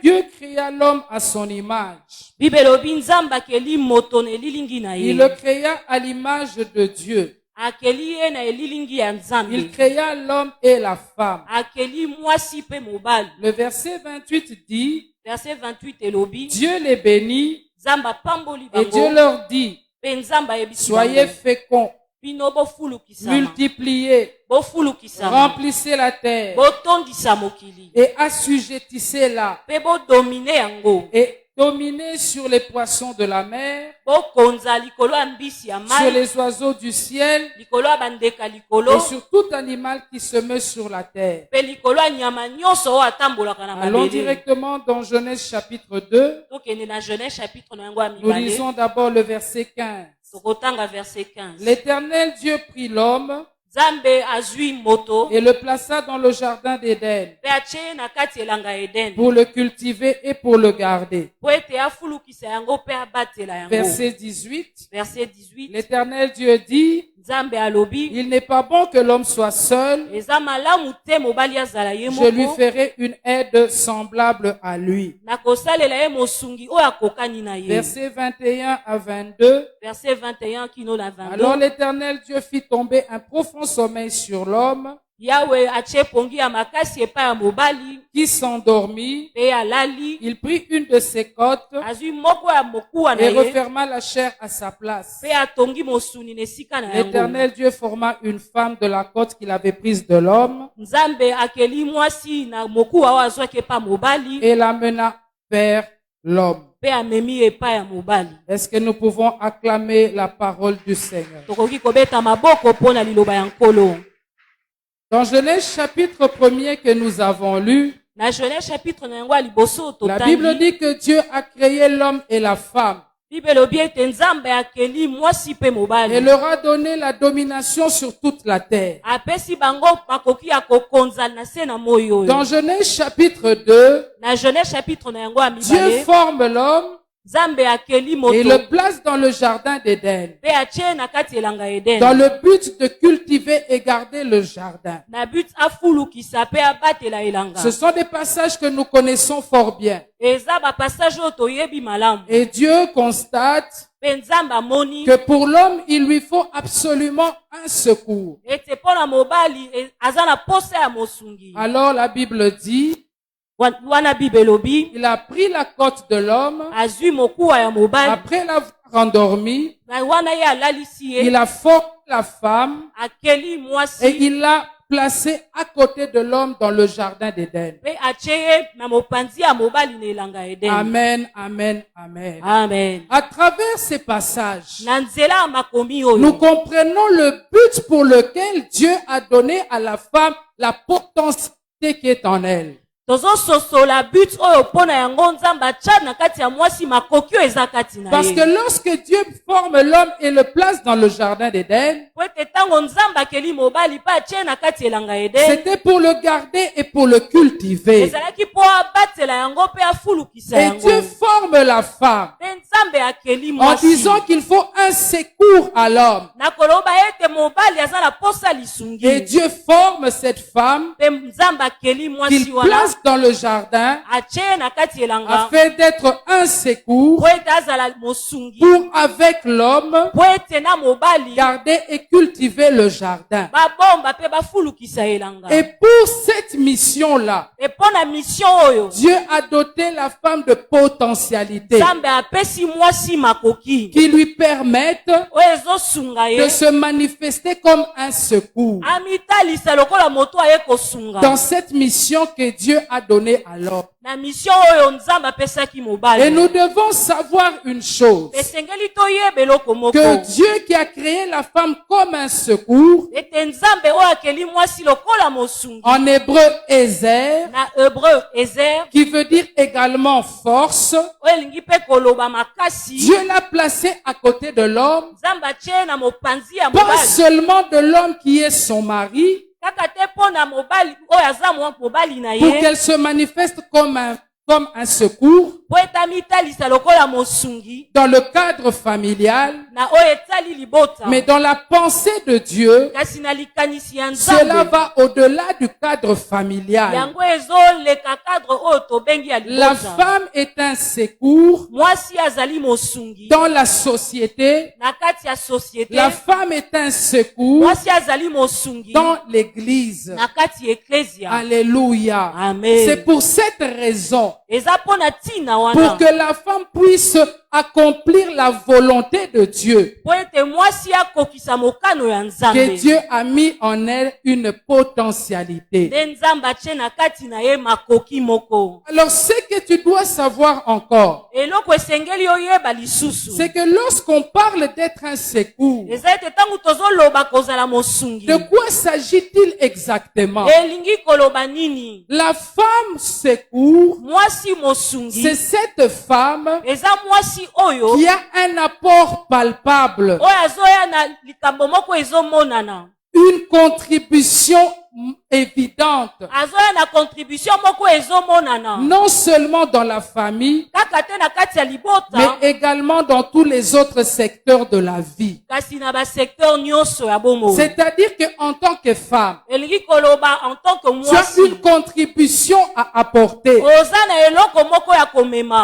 Dieu créa l'homme à son image. Il le créa à l'image de Dieu. Il créa l'homme et la femme. Le verset 28 dit, Dieu les bénit et Dieu leur dit, soyez féconds, multipliez, remplissez la terre et assujettissez-la et dominez sur les poissons de la mer, sur les oiseaux du ciel et sur tout animal qui se meut sur la terre. Allons directement dans Genèse chapitre 2. Nous lisons d'abord le verset 15. L'Éternel Dieu prit l'homme et le plaça dans le jardin d'Éden pour le cultiver et pour le garder. Verset 18. L'Éternel Dieu dit, il n'est pas bon que l'homme soit seul. Je lui ferai une aide semblable à lui. Verset 21 à 22. Alors l'Éternel Dieu fit tomber un profond sommeil sur l'homme qui s'endormit. Il prit une de ses côtes et referma la chair à sa place. L'Éternel Dieu forma une femme de la côte qu'il avait prise de l'homme et l'amena vers l'homme. Est-ce que nous pouvons acclamer la parole du Seigneur? Dans Genèse chapitre 1er que nous avons lu, la Bible dit que Dieu a créé l'homme et la femme et leur a donné la domination sur toute la terre. Dans Genèse chapitre 2, Dieu forme l'homme et le place dans le jardin d'Éden, dans le but de cultiver et garder le jardin. Ce sont des passages que nous connaissons fort bien. Et Dieu constate que pour l'homme, il lui faut absolument un secours. Alors la Bible dit, il a pris la côte de l'homme, après l'avoir endormi, il a formé la femme et il l'a placée à côté de l'homme dans le jardin d'Éden. Amen, amen, amen. À travers ces passages, nous comprenons le but pour lequel Dieu a donné à la femme la potentialité qui est en elle. Parce que lorsque Dieu forme l'homme et le place dans le jardin d'Éden, c'était pour le garder et pour le cultiver. Et Dieu forme la femme en disant qu'il faut un secours à l'homme. Et Dieu forme cette femme qu'il place dans le jardin afin d'être un secours pour avec l'homme garder et cultiver le jardin. Et pour cette mission-là, Dieu a doté la femme de potentialités qui lui permettent de se manifester comme un secours dans cette mission que Dieu a donné à l'homme. Et nous devons savoir une chose, que Dieu qui a créé la femme comme un secours, en hébreu Ezer, qui veut dire également force, Dieu l'a placé à côté de l'homme, pas seulement de l'homme qui est son mari, pour qu'elle se manifeste comme un secours, dans le cadre familial, mais dans la pensée de Dieu, cela va au-delà du cadre familial. La femme est un secours dans la société. La femme est un secours dans l'église. Alléluia. C'est pour cette raison, pour que la femme puisse accomplir la volonté de Dieu, que Dieu a mis en elle une potentialité. Alors ce que tu dois savoir encore, c'est que lorsqu'on parle d'être un secours, de quoi s'agit-il exactement? La femme secours, c'est cette femme qui a un apport palpable, une contribution évidente, non seulement dans la famille, mais également dans tous les autres secteurs de la vie. C'est-à-dire qu'en tant que femme, tu as une contribution à apporter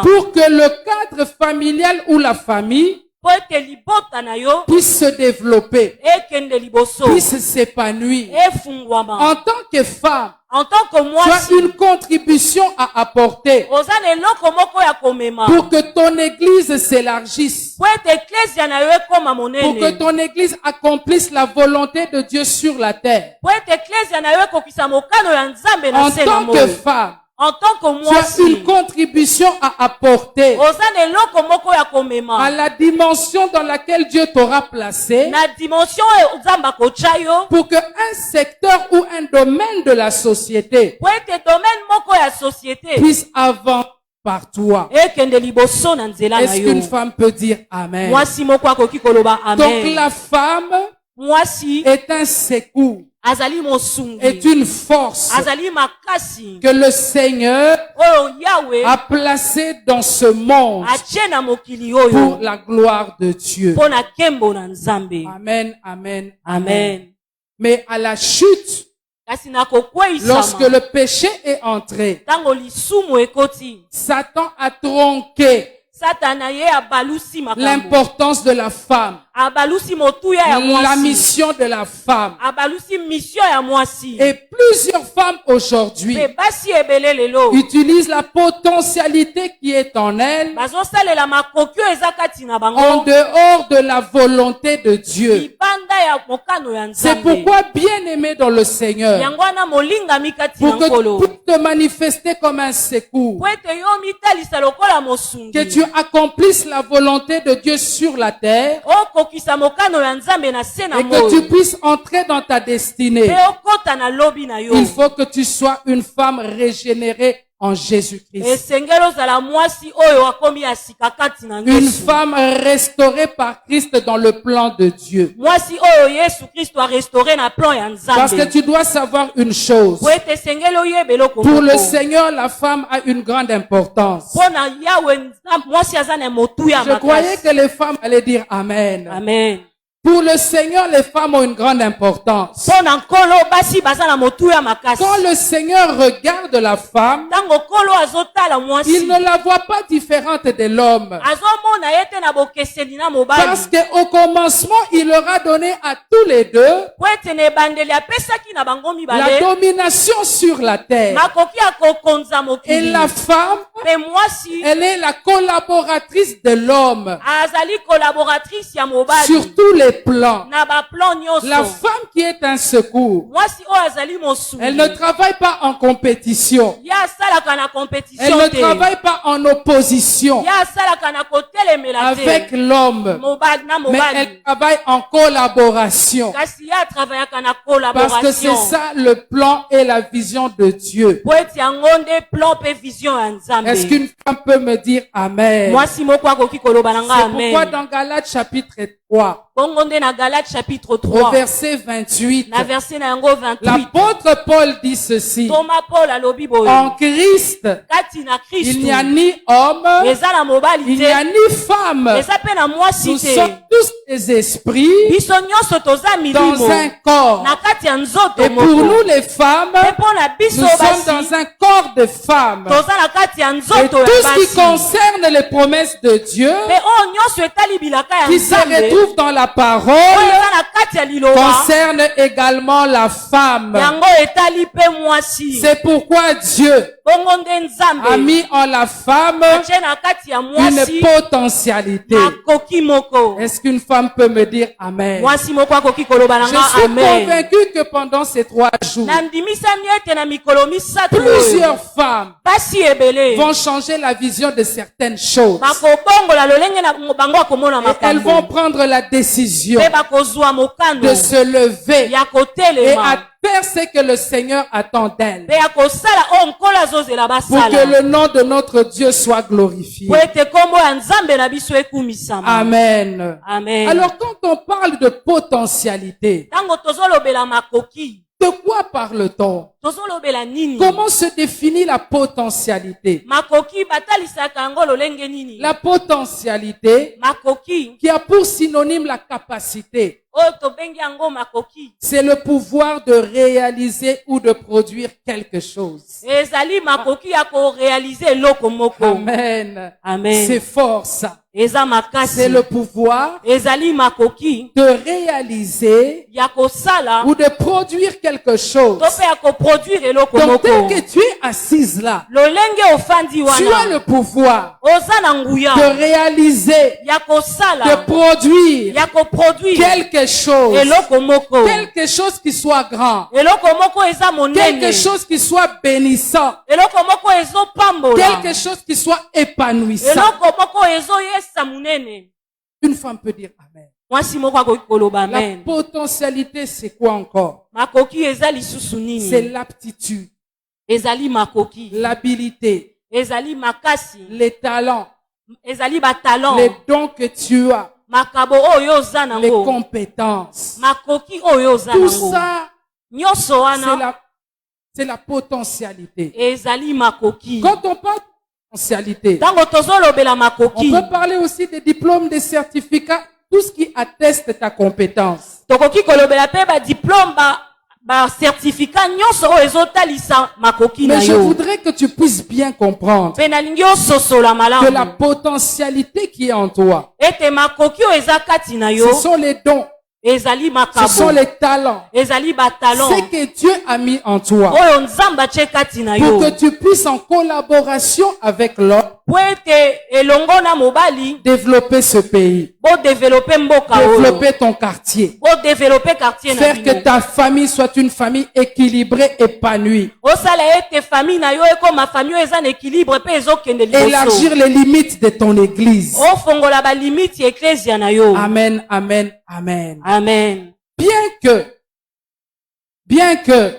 pour que le cadre familial ou la famille puisse se développer, puisse s'épanouir. En tant que femme, tu as une contribution à apporter pour que ton église s'élargisse, pour que ton église accomplisse la volonté de Dieu sur la terre. En tant que femme, tu as une contribution à apporter à la dimension dans laquelle Dieu t'aura placé, pour qu'un secteur ou un domaine de la société puisse avancer par toi. Est-ce qu'une femme peut dire Amen? Donc la femme est un secours, est une force que le Seigneur a placé dans ce monde pour la gloire de Dieu. Amen, amen, amen. Mais à la chute, lorsque le péché est entré, Satan a tronqué l'importance de la femme, la mission de la femme. Et plusieurs femmes aujourd'hui utilisent la potentialité qui est en elles en dehors de la volonté de Dieu. C'est pourquoi, bien-aimé dans le Seigneur, pour que tu puisses te manifester comme un secours, que tu accomplisses la volonté de Dieu sur la terre, et que tu puisses entrer dans ta destinée, il faut que tu sois une femme régénérée en Jésus-Christ. Une femme restaurée par Christ dans le plan de Dieu. Parce que tu dois savoir une chose. Pour le Seigneur, la femme a une grande importance. Je croyais que les femmes allaient dire Amen. Amen. Pour le Seigneur, les femmes ont une grande importance. Quand le Seigneur regarde la femme, il ne la voit pas différente de l'homme. Parce qu'au commencement, il leur a donné à tous les deux la domination sur la terre. Et la femme, elle est la collaboratrice de l'homme sur tous les plans. La femme qui est un secours, elle ne travaille pas en compétition. Elle ne travaille pas en opposition. avec l'homme. Mais elle travaille en collaboration. Parce que c'est ça le plan et la vision de Dieu. Est-ce qu'une femme peut me dire Amen? C'est pourquoi dans Galates chapitre 3, au verset 28, l'apôtre Paul dit ceci: en Christ, il n'y a ni homme, il n'y a ni femme. Nous sommes tous des esprits dans un corps. Et pour nous les femmes, nous sommes dans un corps de femmes. Et tout ce qui concerne les promesses de Dieu, qui se retrouvent dans la parole, concerne également la femme. C'est pourquoi Dieu a mis en la femme une potentialité. Est-ce qu'une femme peut me dire Amen? Je suis convaincu que pendant ces 3 jours, plusieurs femmes vont changer la vision de certaines choses. Et elles vont prendre la décision de se lever et à faire ce que le Seigneur attend d'elle, pour que le nom de notre Dieu soit glorifié. Amen. Amen. Alors quand on parle de potentialité, de quoi parle-t-on? Comment se définit la potentialité? La potentialité qui a pour synonyme la capacité. C'est le pouvoir de réaliser ou de produire quelque chose. Amen. Amen. C'est fort ça. C'est le pouvoir de réaliser ou de produire quelque chose. Donc tel que tu es assise là, tu as le pouvoir de réaliser, de produire quelque chose. Quelque chose qui soit grand. Quelque chose qui soit bénissant. Quelque chose qui soit épanouissant. Une femme peut dire Amen. La potentialité, c'est quoi encore? C'est l'aptitude, l'habilité, les talents, les dons que tu as, les compétences. Tout ça, c'est la potentialité. Quand on parle de potentialité, on peut parler aussi des diplômes, des certificats, tout ce qui atteste ta compétence. Mais je voudrais que tu puisses bien comprendre que la potentialité qui est en toi, ce sont les dons, ce sont les talents, ce que Dieu a mis en toi, pour que tu puisses en collaboration avec l'homme développer ce pays, développer ton quartier, faire que ta famille soit une famille équilibrée, épanouie, élargir les limites de ton église. Amen, amen, amen. Amen. Bien que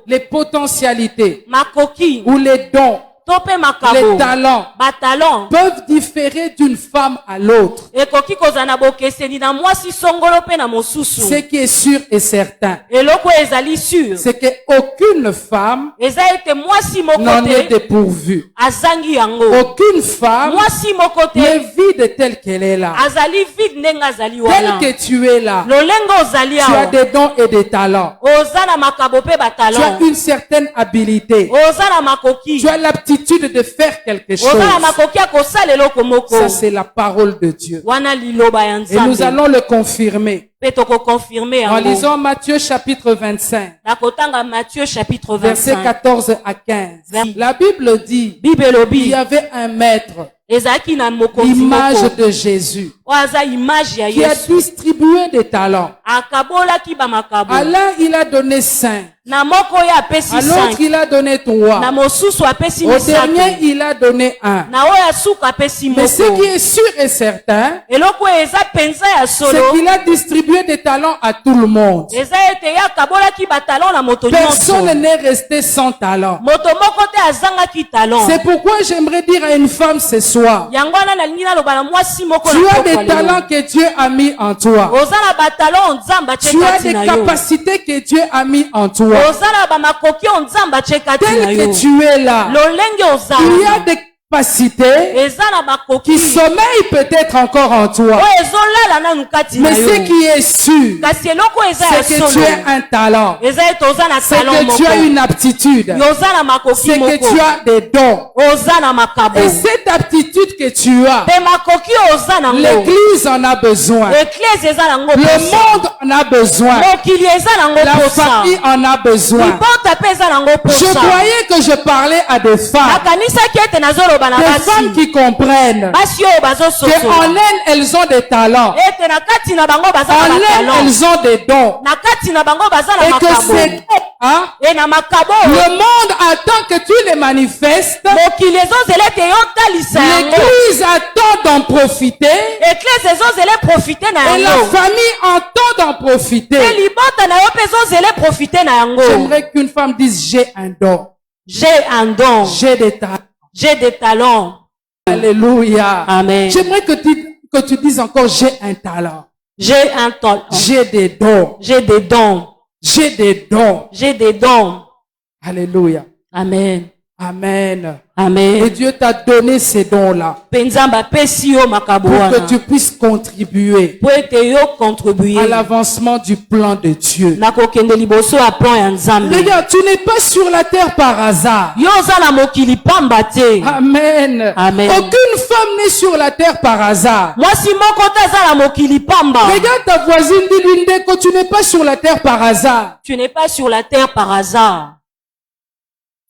les potentialités ou les dons, les talents peuvent différer d'une femme à l'autre, ce qui est sûr et certain, c'est qu'aucune femme n'en est dépourvue. Aucune femme n'est vide telle qu'elle est là. Tel que tu es là, tu as des dons et des talents. Tu as une certaine habilité. Tu as l'aptitude de faire quelque chose. Ça, c'est la parole de Dieu. Et nous allons le confirmer. En lisant Matthieu chapitre 25, versets 14 à 15, la Bible dit, il y avait un maître, l'image de Jésus, qui a distribué des talents. À l'un, il a donné 5. À l'autre, il a donné 3. Au dernier, il a donné 1. Mais ce qui est sûr et certain, c'est qu'il a distribué des talents à tout le monde. Personne n'est resté sans talent. C'est pourquoi j'aimerais dire à une femme ce soir, tu as des talents que Dieu a mis en toi. Tu as des capacités que Dieu a mis en toi. Tel que tu es là, il y a des capacités qui sommeillent peut-être encore en toi. Mais ce qui est sûr, c'est que tu as un talent. C'est que tu as une aptitude. C'est que tu as des dons. Et cette aptitude que tu as, l'Église en a besoin. Le monde en a besoin. La famille en a besoin. Je croyais que je parlais à des femmes. Des femmes qui comprennent qu'en elles, elles ont des talents. En elles, elles ont des dons. Et que c'est le monde attend que tu les manifestes. L'Église attend d'en profiter. Et la famille entend d'en profiter. J'aimerais qu'une femme dise, j'ai un don. J'ai un don. J'ai des talents. J'ai des talents. Alléluia. Amen. J'aimerais que tu dises encore, j'ai un talent. J'ai un talent. J'ai des dons. J'ai des dons. J'ai des dons. J'ai des dons. Alléluia. Amen. Amen. Amen. Et Dieu t'a donné ces dons-là pour que tu puisses contribuer à l'avancement du plan de Dieu. Regarde, tu n'es pas sur la terre par hasard. Amen. Amen. Aucune femme n'est sur la terre par hasard. Regarde ta voisine, dis-lui, Ndeko, tu n'es pas sur la terre par hasard. Tu n'es pas sur la terre par hasard.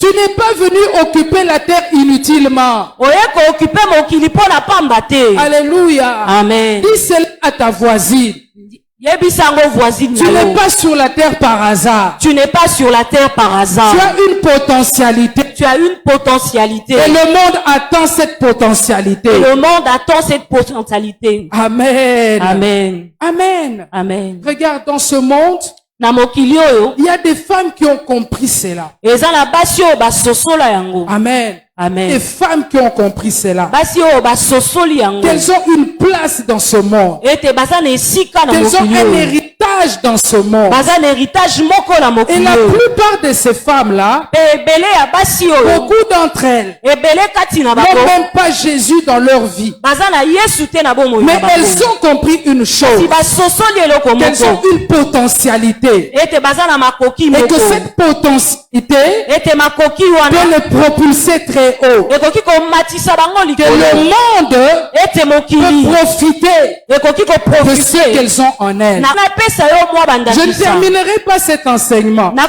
Tu n'es pas venu occuper la terre inutilement. Alléluia. Amen. Dis cela à ta voisine. Tu n'es pas sur la terre par hasard. Tu n'es pas sur la terre par hasard. Tu as une potentialité. Tu as une potentialité. Et le monde attend cette potentialité. Et le monde attend cette potentialité. Amen. Amen. Amen. Amen. Regarde, dans ce monde, il y a des femmes qui ont compris cela. Amen. Amen. Des femmes qui ont compris cela. Qu'elles ont une place dans ce monde. Qu'elles ont un héritage dans ce monde. Et la plupart de ces femmes-là, beaucoup d'entre elles n'ont même pas Jésus dans leur vie. Mais elles ont compris une chose. Qu'elles ont une potentialité. Et que cette potentialité peut les propulser très haut. Que le monde peut profiter de ce qu'elles ont en elles. Je ne terminerai pas cet enseignement. Nous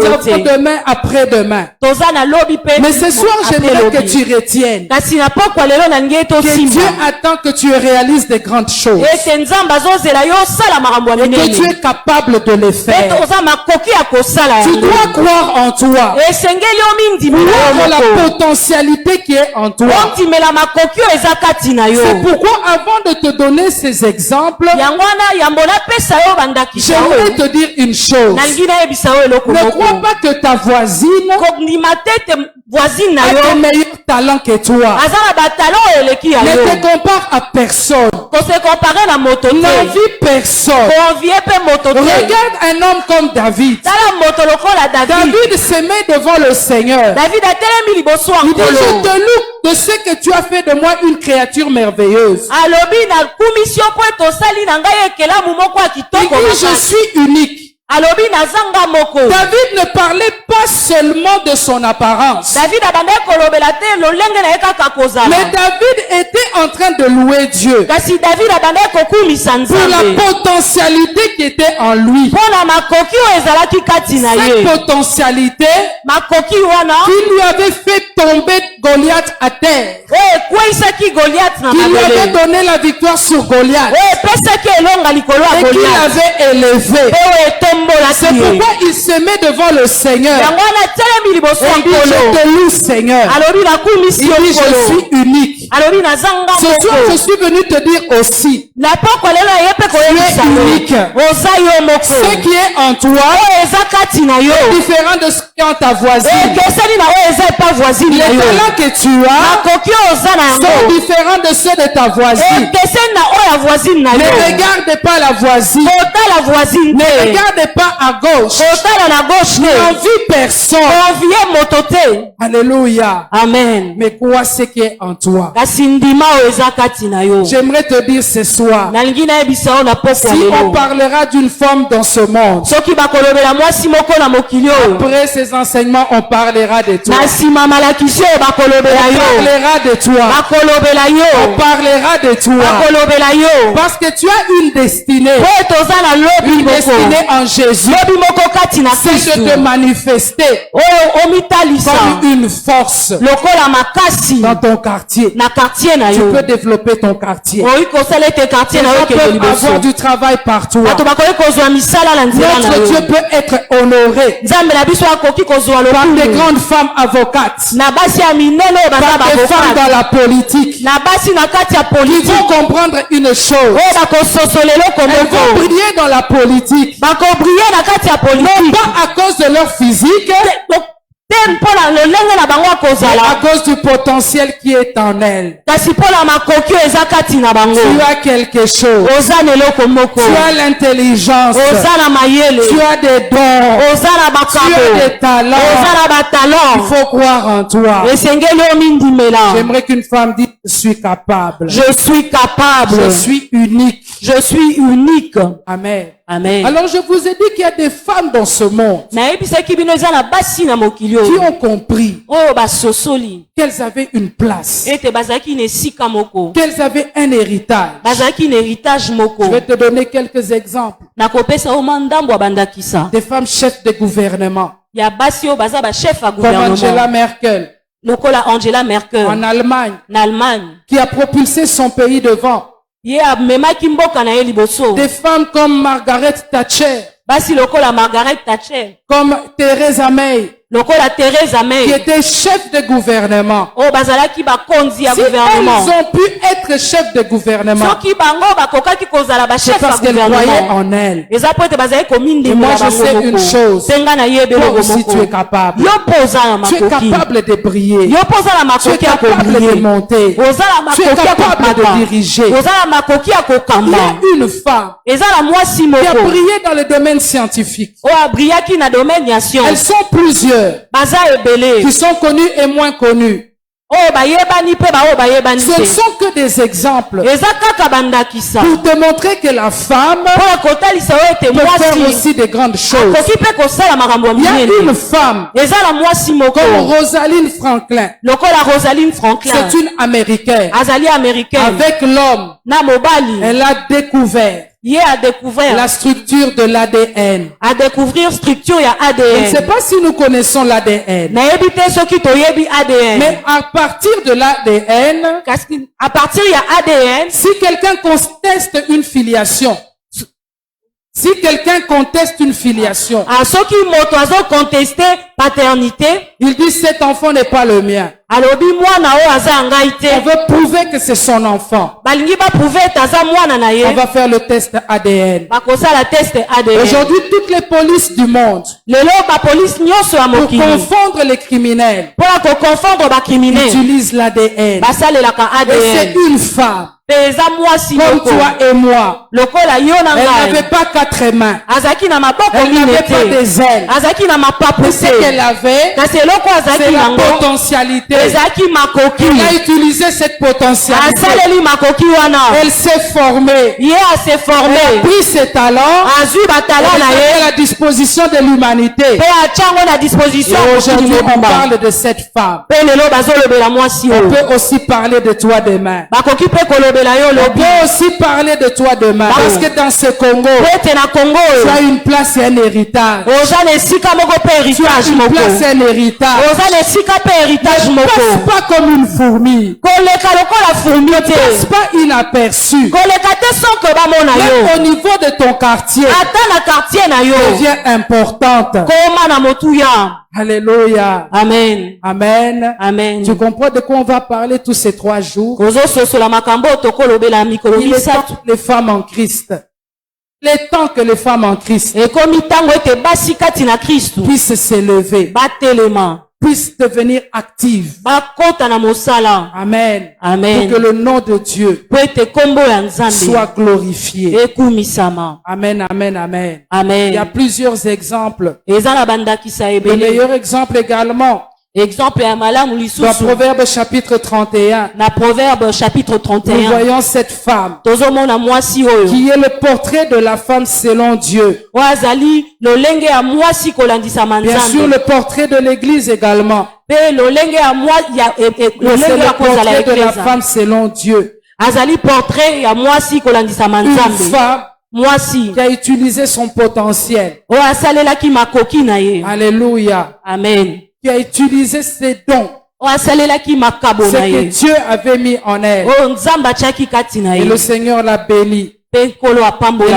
avons demain après-demain. Mais ce soir, j'aimerais que tu retiennes que Dieu attend que tu réalises des grandes choses. Et que tu es capable de les faire. Tu dois croire en toi. Croire la potentialité qui est en toi. C'est pourquoi avant de te donner ces exemples, j'aimerais te dire une chose. Ne crois pas que ta voisine a de meilleurs talents que toi. Ne te compare à personne. N'envie personne. Regarde un homme comme David. David se met devant le Seigneur. Il dit, je te loue de ce que tu as fait de moi une créature merveilleuse. Il dit, je suis unique. David ne parlait pas seulement de son apparence. Mais David était en train de louer Dieu pour la potentialité qui était en lui. Cette potentialité qui lui avait fait tomber Goliath à terre, qui lui avait donné la victoire sur Goliath et qui l'avait élevé. C'est pourquoi il se met devant le Seigneur et il dit, je te loue Seigneur. Il dit, je suis unique. Ce soir je suis venu te dire aussi, tu es unique. Ce qui est en toi est différent de ce qui est en ta voisine. Les talents que tu as sont différents de ceux de ta voisine. Ne regarde pas la voisine. Ne regarde pas à gauche. N'envie personne. Alléluia. Amen. Mais quoi ce qui est en toi? J'aimerais te dire ce soir, si on parlera d'une femme dans ce monde, après ces enseignements, on parlera de toi. On parlera de toi. On parlera de toi. Parce que tu as une destinée. Une destinée en Jésus. C'est de te manifester comme une force dans ton quartier. Tu peux développer ton quartier. Les gens peuvent avoir du travail par toi. Notre Dieu peut être honoré par des grandes femmes avocates, par des femmes dans la politique. Ils vont comprendre une chose. Elles vont briller dans la politique, non pas à cause de leur physique, mais à cause du potentiel qui est en elle. Tu as quelque chose. Tu as l'intelligence. Tu as des dons. Tu as des talents. Il faut croire en toi. J'aimerais qu'une femme dise, je suis capable. Je suis capable. Je suis unique. Je suis unique. Amen. Amen. Alors je vous ai dit qu'il y a des femmes dans ce monde qui ont compris qu'elles avaient une place, qu'elles avaient un héritage. Je vais te donner quelques exemples. Des femmes chefs de gouvernement, comme Angela Merkel en Allemagne, qui a propulsé son pays devant. Des femmes comme Margaret Thatcher, comme Theresa May, qui était chef de gouvernement. Si elles ont pu être chefs de gouvernement, c'est parce qu'elles croyaient en elles. Et moi je sais une chose, toi aussi tu es capable. Tu es capable de briller. Tu es capable de monter. Tu es capable de diriger. Il y a une femme qui a brillé dans le domaine scientifique. Elles sont plusieurs qui sont connus et moins connus. Ce ne sont que des exemples pour te montrer que la femme peut faire aussi de grandes choses. Il y a une femme comme Rosalind Franklin. C'est une Américaine. Avec l'homme, elle a découvert la structure de l'ADN. Je ne sais pas si nous connaissons l'ADN. Mais à partir de l'ADN, si quelqu'un conteste une filiation, il dit cet enfant n'est pas le mien. On veut prouver que c'est son enfant. On va faire le test ADN. Aujourd'hui, toutes les polices du monde, pour confondre les criminels, utilisent l'ADN. Et c'est une femme comme toi et moi. Elle n'avait pas 4 mains. Elle n'avait pas des ailes. Mais ce qu'elle avait, c'est la potentialité. Il a utilisé cette potentialité. Elle s'est formée. Elle a pris ses talents. Elle à la disposition de l'humanité. Et aujourd'hui, on parle de cette femme. On peut aussi parler de toi demain. On peut aussi parler de toi demain. Parce que dans ce Congo, tu as une place et un héritage. Tu as une place et un héritage. Ne passe pas comme une fourmi. Ne passe pas inaperçu. Même au niveau de ton quartier, devient importante. Alléluia. Amen. Amen. Amen. Tu comprends de quoi on va parler tous ces 3 jours? Il est temps que les femmes en Christ. Il est temps que les femmes en Christ puissent s'élever, puissent devenir actives. Amen. Amen. Pour que le nom de Dieu soit glorifié. Amen, amen, amen. Amen. Il y a plusieurs exemples. Le meilleur exemple également, dans Proverbe chapitre 31, nous voyons cette femme qui est le portrait de la femme selon Dieu. Bien sûr, le portrait de l'église également. C'est le portrait de la femme selon Dieu. Une femme qui a utilisé son potentiel. Alléluia. Amen. Qui a utilisé ses dons. Ce que Dieu avait mis en elle. Et le Seigneur l'a béni. Et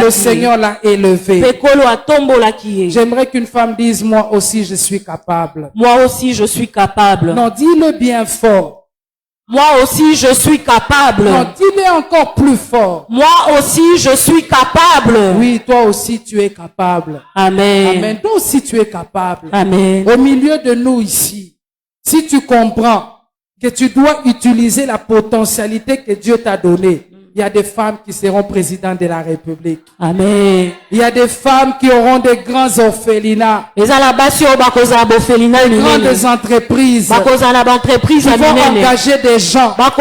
le Seigneur l'a élevé. J'aimerais qu'une femme dise, moi aussi je suis capable. Moi aussi je suis capable. Non, dis-le bien fort. Moi aussi je suis capable. Non, dis-le encore plus fort. Moi aussi je suis capable. Oui, toi aussi tu es capable. Amen. Amen. Toi aussi tu es capable. Amen. Au milieu de nous ici, si tu comprends que tu dois utiliser la potentialité que Dieu t'a donnée, il y a des femmes qui seront présidentes de la République. Amen. Il y a des femmes qui auront des grands orphelinats. Des grandes entreprises. Qui vont engager des gens. Qui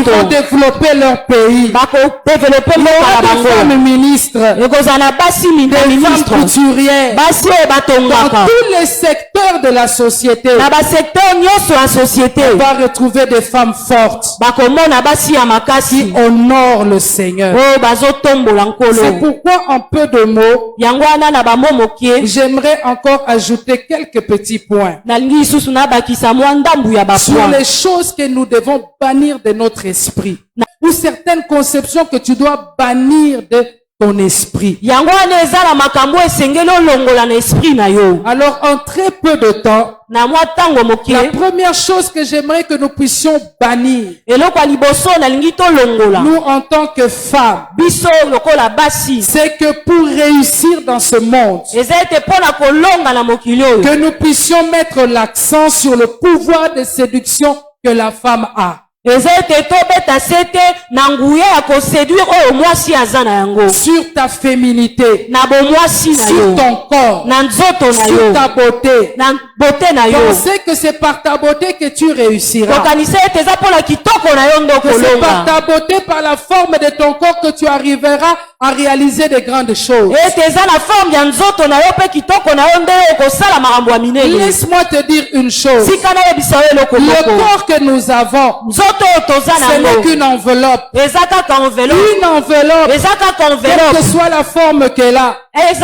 vont développer leur pays. Il y aura des femmes ministres. Des femmes couturières. Dans tous les secteurs de la société. On va retrouver des femmes fortes. Qui honore le Seigneur. C'est pourquoi en peu de mots, j'aimerais encore ajouter quelques petits points sur les choses que nous devons bannir de notre esprit, ou certaines conceptions que tu dois bannir de ton esprit. Alors en très peu de temps, la première chose que j'aimerais que nous puissions bannir, nous en tant que femmes, c'est que pour réussir dans ce monde, que nous puissions mettre l'accent sur le pouvoir de séduction que la femme a. Sur ta féminité, sur ton corps, sur ta beauté. Pensez que c'est par ta beauté que tu réussiras. Que c'est par ta beauté, par la forme de ton corps que tu arriveras à réaliser de grandes choses. Laisse-moi te dire une chose. Le corps que nous avons, ce n'est qu'une enveloppe. Une enveloppe. Quelle que soit la forme qu'elle a. Quelle que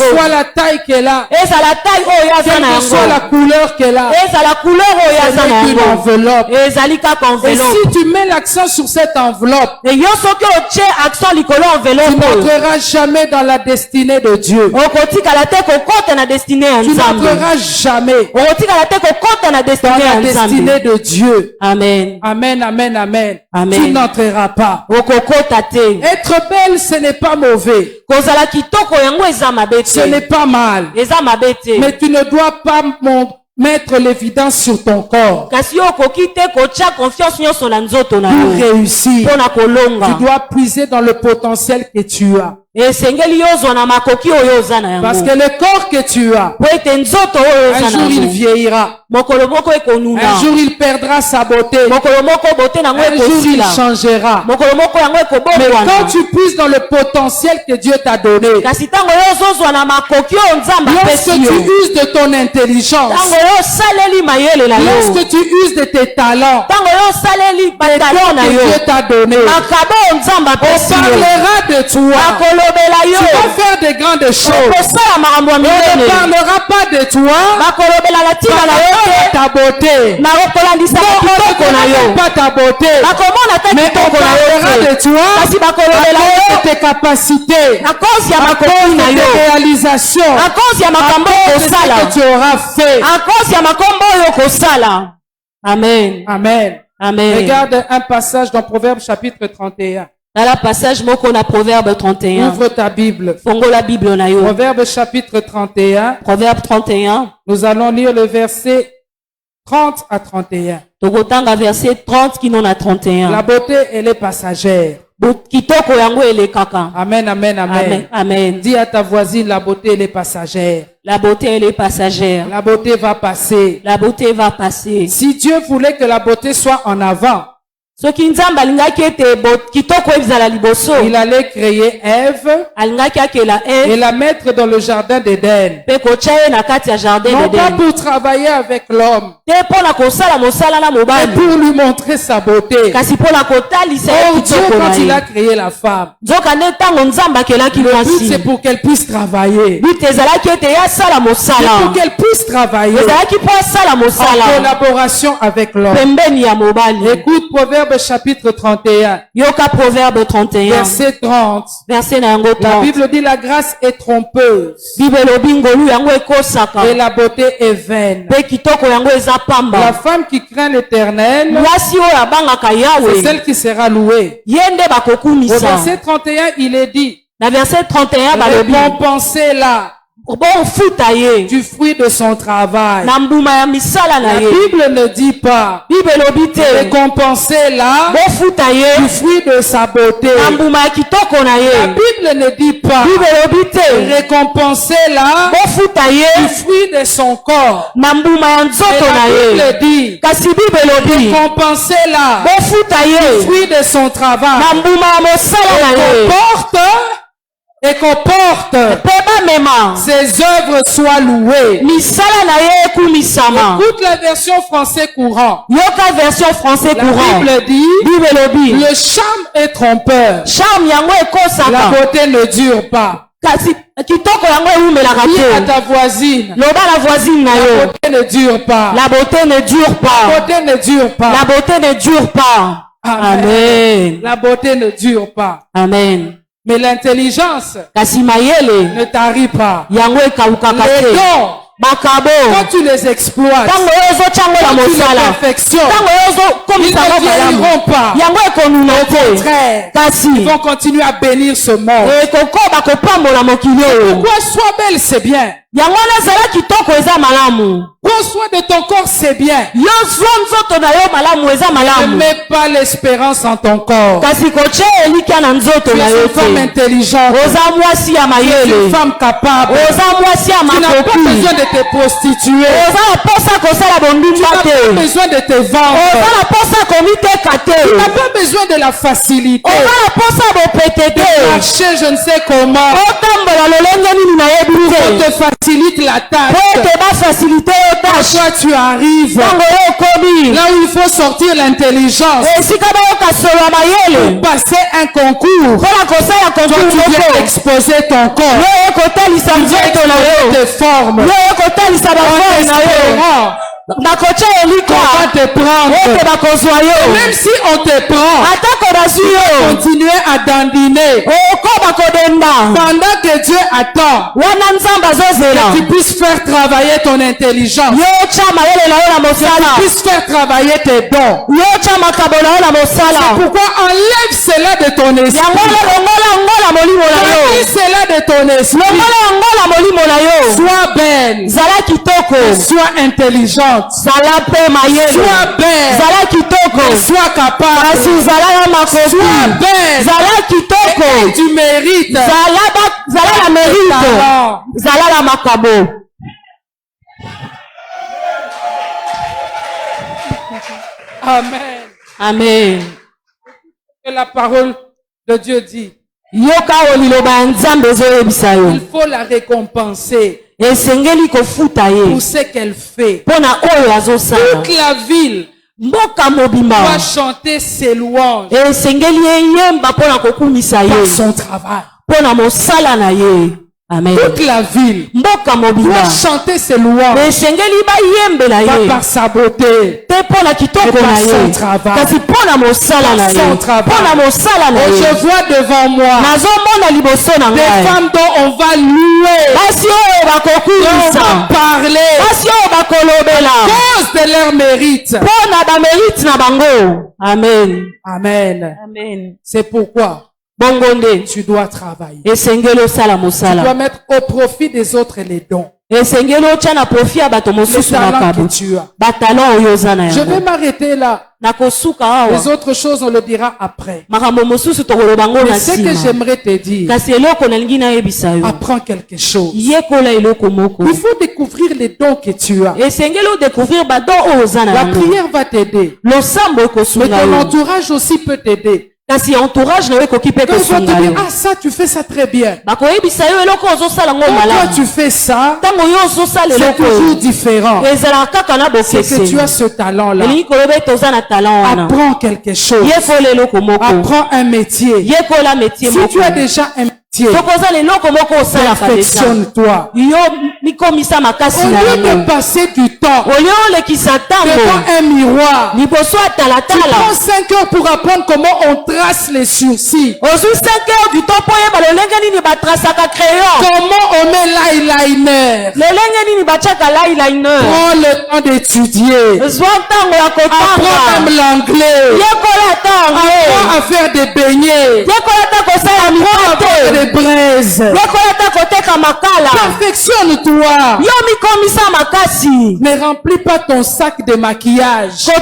soit la taille qu'elle a. Quelle que soit la couleur qu'elle a. Ce n'est qu'une enveloppe. Et si tu mets l'accent sur cette enveloppe, tu n'entreras jamais dans la destinée de Dieu. Tu n'entreras jamais dans la destinée de Dieu. Amen. Amen, amen, amen. Amen. Tu n'entreras pas. Être belle, ce n'est pas mauvais. Ce n'est pas mal. Mais tu ne dois pas mettre l'évidence sur ton corps. Pour réussir, tu dois puiser dans le potentiel que tu as. Parce que le corps que tu as, un jour il vieillira. Un jour il perdra sa beauté. Un jour il changera. Mais quand tu puisses dans le potentiel que Dieu t'a donné, lorsque tu uses de ton intelligence, lorsque tu uses de tes talents, des dons que Dieu t'a donné, on parlera de toi. Tu vas faire des grandes choses. On ne parlera pas de toi ta beauté. Non, on ne parlera pas ta beauté. Mais on parlera de toi à cause de tes capacités, à cause de tes réalisations, à cause de ce que tu auras fait. Amen. Amen. Amen. Regarde un passage dans Proverbe chapitre 31. Dans le passage moko na Proverbe 31. Ouvre ta Bible. Fongola Bible na yo. Proverbe chapitre 31. Proverbe 31. Nous allons lire le verset 30 à 31. Tokotanga verset 30 qui non à 31. La beauté, elle est passagère. Kitoko yango ele kaka. Amen, amen, amen. Amen, amen. Dis à ta voisine, la beauté, elle est passagère. La beauté, elle est passagère. La beauté va passer. La beauté va passer. Si Dieu voulait que la beauté soit en avant, il allait créer Ève et la mettre dans le jardin d'Éden. Non pas pour travailler avec l'homme, mais pour lui montrer sa beauté. Or Dieu, quand il a créé la femme, le but c'est pour qu'elle puisse travailler. C'est pour qu'elle puisse travailler en collaboration avec l'homme. Écoute Proverbe chapitre 31. Proverbe 31. Verset 30. La Bible dit la grâce est trompeuse. Et la beauté est vaine. La femme qui craint l'Éternel, c'est celle qui sera louée. Au verset 31, il est dit, récompensez-la du fruit de son travail. La Bible ne dit pas récompenser-la du fruit de sa beauté. La Bible ne dit pas récompenser-la du fruit de son corps. Mais la Bible dit récompenser-la du fruit de son travail. Et qu'on porte ses œuvres soient louées. Écoute la version français courant. La Bible dit le charme est trompeur. La beauté ne dure pas. Dis à ta voisine, la beauté ne dure pas. La beauté ne dure pas. La beauté ne dure pas. La beauté ne dure pas. Amen. La beauté ne dure pas. Amen. Mais l'intelligence ne tarit pas. Les dons, quand tu les exploites, quand tu les perfectionnes, ils ne vieilliront pas. Au contraire, ils vont continuer à bénir ce monde. Pourquoi sois belle, c'est bien. Prends soin de ton corps, c'est bien. Ne mets pas l'espérance en ton corps. Tu es une femme intelligente. Tu es une femme capable. Tu n'as pas besoin de te prostituer. Tu n'as pas besoin de te vendre. Tu n'as pas besoin de la facilité. De marcher je ne sais comment. On te facilite la tâche. Toi tu arrives là où il faut sortir l'intelligence pour passer un concours. Toi tu viens exposer ton corps, tu viens exposer tes formes en espérant on va te prendre. Et même si on te prend, tu vas continuer à dandiner pendant que Dieu attend que tu puisses faire travailler ton intelligence, que tu puisses faire travailler tes dons. C'est pourquoi enlève cela de ton esprit. Enlève cela de ton esprit. Sois belle, sois intelligente. intelligente. Sois belle. Sois capable. Sois belle. Et tu mérites. Amen. Amen. Et la parole de Dieu dit, il faut la récompenser pour ce qu'elle fait. Toute la ville doit chanter ses louanges par son travail. Amen. Toute la ville doit chanter ses louanges par sa beauté et par son travail. Et je vois devant moi des femmes dont on va louer, dont on va parler à cause de leur mérite. Amen. Amen. Amen. C'est pourquoi tu dois travailler. Tu dois mettre au profit des autres les dons. Les talents que tu as. Je vais m'arrêter là. Les autres choses, on le dira après. Mais ce que j'aimerais te dire, apprends quelque chose. Il faut découvrir les dons que tu as. La prière va t'aider. Mais ton entourage aussi peut t'aider. Quand ils vont te dire, ah ça tu fais ça très bien. Quand toi tu fais ça, c'est toujours différent. C'est que tu as ce talent-là. Apprends quelque chose. Apprends un métier. Si tu as déjà un métier, perfectionne-toi. Au lieu de passer du temps devant un miroir, tu prends 5 heures pour apprendre comment on trace les sourcils, comment on met l'eyeliner. Prends le temps d'étudier. Apprends même l'anglais. Apprends à faire des beignets. Apprends à faire des braises. Perfectionne-toi. Ne remplis pas ton sac de maquillage. Mais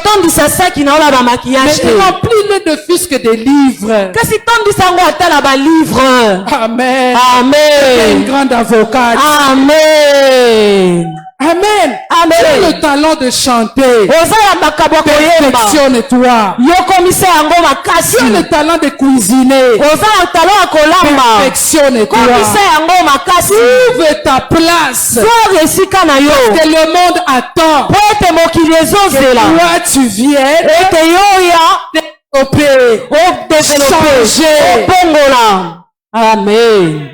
remplis-le de fût-ce que des livres. Amen. Amen. Une grande avocate. Amen. Amen. Tu as le talent de chanter. Perfectionne-toi. Tu as le talent de cuisiner. Perfectionne-toi. Trouve ta place. Que le monde attend. Que toi tu viennes changer. Amen.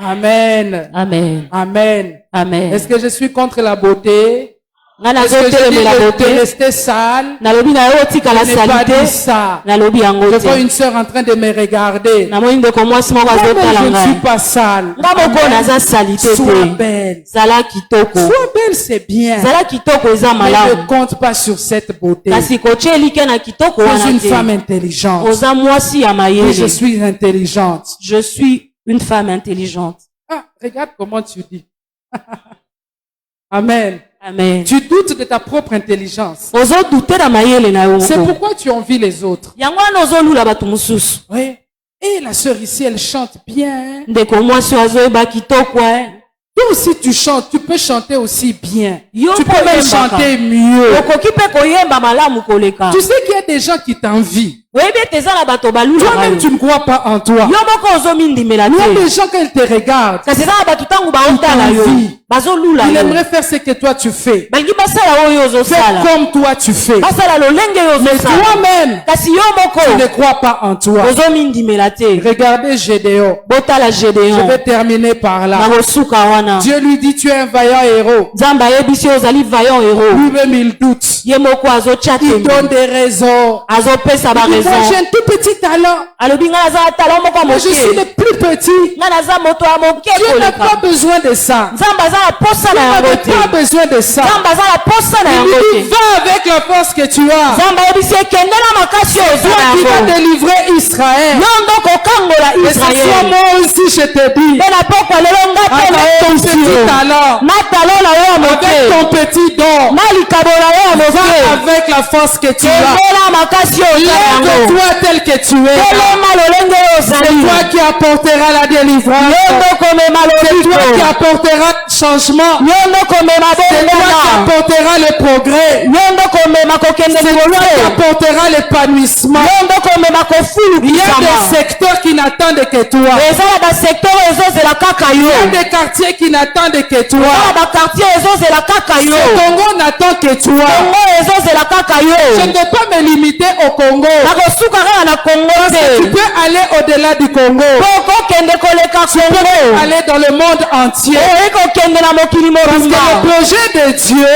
Amen. Amen. Amen. Amen. Est-ce que je suis contre la beauté? Est-ce que je dis de rester sale? Je n'ai pas dit ça. Je vois une sœur en train de me regarder. Moi-même, je ne suis pas sale. Sois belle. Sois belle, c'est bien. Mais ne compte pas sur cette beauté. Je suis une femme intelligente. Oui, je suis intelligente. Je suis une femme intelligente. Ah, regarde comment tu dis. Amen. Amen. Tu doutes de ta propre intelligence. C'est pourquoi tu envies les autres. Oui. Et la sœur ici, elle chante bien. Toi aussi tu chantes, tu peux chanter aussi bien. Tu peux même chanter mieux. Tu sais qu'il y a des gens qui t'envient. Toi-même tu ne crois pas en toi. Il y a des gens quand ils te regardent, ils t'envient. Il aimerait faire ce que toi tu fais. Fais comme toi tu fais. Mais toi-même, tu ne crois pas en toi. Regardez Gédéon. Je vais terminer par là. Dieu lui dit, tu es un vaillant héros. Lui-même il doute. Il donne des raisons. J'ai un tout petit talent. Je suis le plus petit. Dieu n'a pas besoin de ça. Tu n'avais pas besoin de ça. Il dit, va avec la force que tu as. Toi qui vas délivrer Israël. Et ce soir, moi aussi, je te dis, avec ton petit talent, avec ton petit don, va avec la force que tu as. Lève-toi tel que tu es. C'est toi qui apportera la délivrance. C'est toi qui apportera le changement. C'est toi qui apportera le progrès. C'est toi qui apportera l'épanouissement. Il y a des secteurs qui n'attendent que toi. Il y a des quartiers qui n'attendent que toi. Le Congo n'attend que toi. Je ne peux pas me limiter au Congo. Parce que tu peux aller au-delà du Congo. Tu peux aller dans le monde entier. Parce que le projet de Dieu,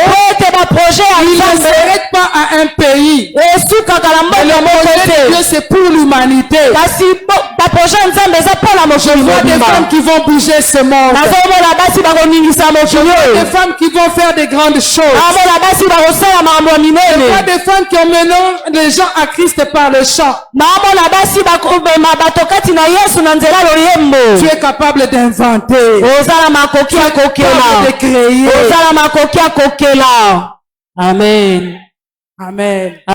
il ne s'arrête pas à un pays. Mais le projet de Dieu, c'est pour l'humanité. Je vois des femmes qui vont bouger ce monde. Je vois des femmes qui vont faire des grandes choses. Je vois des femmes qui emmènent les gens à Christ par le chant. Tu es capable d'inventer. Tu es capable de créer. Amen. Amen.